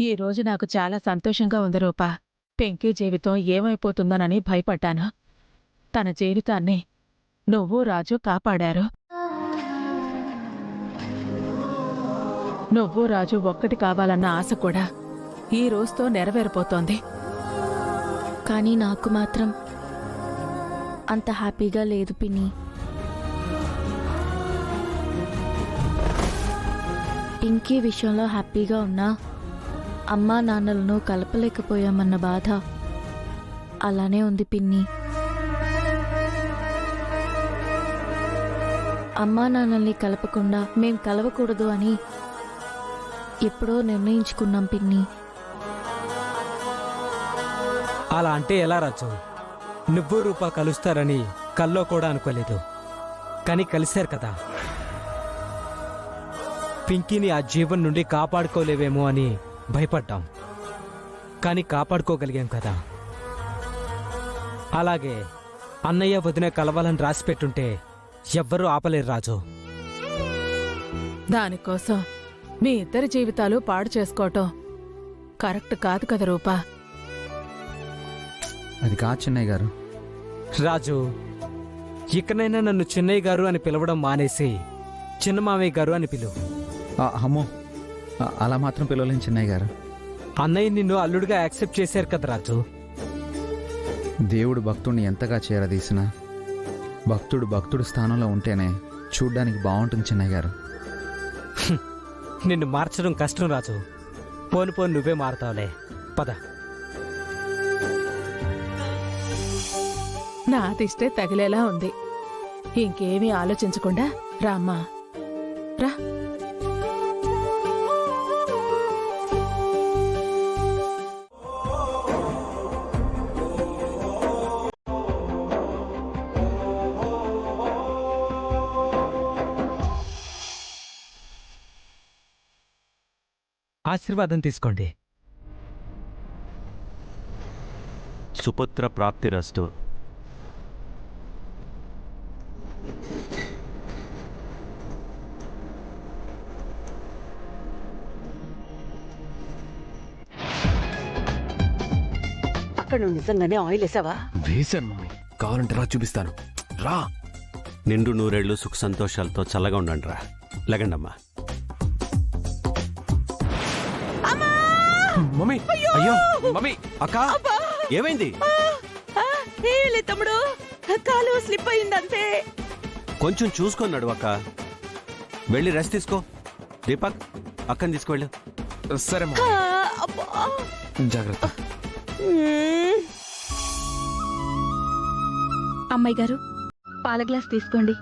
ఈ రోజు నాకు చాలా సంతోషంగా ఉంది రూపా. పెంకీ జీవితం ఏమైపోతుందోనని భయపడ్డాను. తన జీవితాన్ని నువ్వు రాజు కాపాడారు. నువ్వు రాజు ఒక్కటి కావాలన్న ఆశ కూడా ఈ రోజుతో నెరవేరిపోతోంది. కానీ నాకు మాత్రం అంత హ్యాపీగా లేదు పిన్ని. పింకీ విషయంలో హ్యాపీగా ఉన్నా అమ్మా నాన్నలను కలపలేకపోయామన్న బాధ అలానే ఉంది పిన్ని. అమ్మా నాన్నల్ని కలపకుండా మేం కలవకూడదు అని ఎప్పుడో నిర్ణయించుకున్నాం పిన్ని. అలా అంటే ఎలా రాజు? నువ్వు రూపా కలుస్తారని కల్లో కూడా అనుకోలేదు, కానీ కలిశారు కదా. పింకీని ఆ జీవం నుండి కాపాడుకోలేవేమో అని భయపడ్డాం, కానీ కాపాడుకోగలిగాం కదా. అలాగే అన్నయ్య వదిన కలవాలని రాసిపెట్టుంటే ఎవ్వరూ ఆపలేరు రాజు. దానికోసం మీ ఇద్దరి జీవితాలు పాడు చేసుకోవటం కరెక్ట్ కాదు కదా రూపా. అది కాదు చిన్నయ్య గారు. రాజు, ఇకనైనా నన్ను చిన్నయ్య గారు అని పిలవడం మానేసి చిన్నమామయ్య గారు అని పిలువు. అమ్మో, అలా మాత్రం పిలవలేం చిన్నయ్య గారు. అన్నయ్య నిన్ను అల్లుడిగా యాక్సెప్ట్ చేశారు కదా రాజు. దేవుడు భక్తుడిని ఎంతగా చేరదీసినా భక్తుడు స్థానంలో ఉంటేనే చూడ్డానికి బాగుంటుంది చిన్నయ్య గారు. నిన్ను మార్చడం కష్టం రాజు. పోను పోను నువ్వే మారతావులే. పద. నా దిష్టే తగిలేలా ఉంది. ఇంకేమీ ఆలోచించకుండా రామ్మా, రా. ఆశీర్వాదం తీసుకోండి. సుపుత్ర ప్రాప్తిరస్తు. అక్కడ నువ్వు నిజంగానే ఆయిల్ వేసావా? వేశాను మమ్మీ, కావాలంటే రా చూపిస్తాను. రా. నిండు నూరేళ్లు సుఖ సంతోషాలతో చల్లగా ఉండండి రా. లగండమ్మా. మమ్మీ, అయ్యో మమ్మీ, అక్క ఏమైంది? తమ్ముడు, కాలు స్లిప్ అయిందంతే. కొంచెం చూసుకొని అక్క. వెళ్ళి రెస్ట్ తీసుకో. దీపక్, అక్కని తీసుకువెళ్ళు. సరే జాగ్రత్త. అమ్మాయి గారు, పాల గ్లాస్ తీసుకోండి.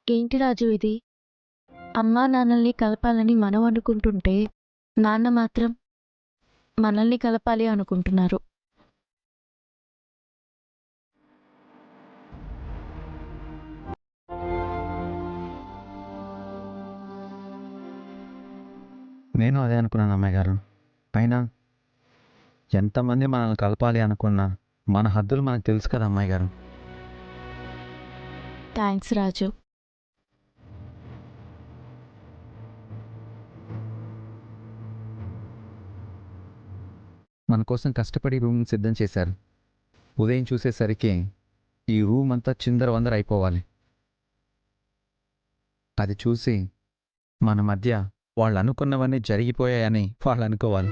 ఏంటి రాజు ఇది? అమ్మా నాన్నల్ని కలపాలని మనం అనుకుంటుంటే నాన్న మాత్రం మనల్ని కలపాలి అనుకుంటున్నారు. నేను అదే అనుకున్నాను అమ్మాయి గారు. పైన ఎంతమంది మనల్ని కలపాలి అనుకున్నా మన హద్దులు మనకు తెలుసు కదా అమ్మాయి గారు. థ్యాంక్స్ రాజు. మన కోసం కష్టపడి రూమ్ సిద్ధం చేశారు. ఉదయం చూసేసరికి ఈ రూమ్ అంతా చిందరవందర అయిపోవాలి. అది చూసి మన మధ్య వాళ్ళు అనుకున్నవన్నీ జరిగిపోయాయని వాళ్ళు అనుకోవాలి.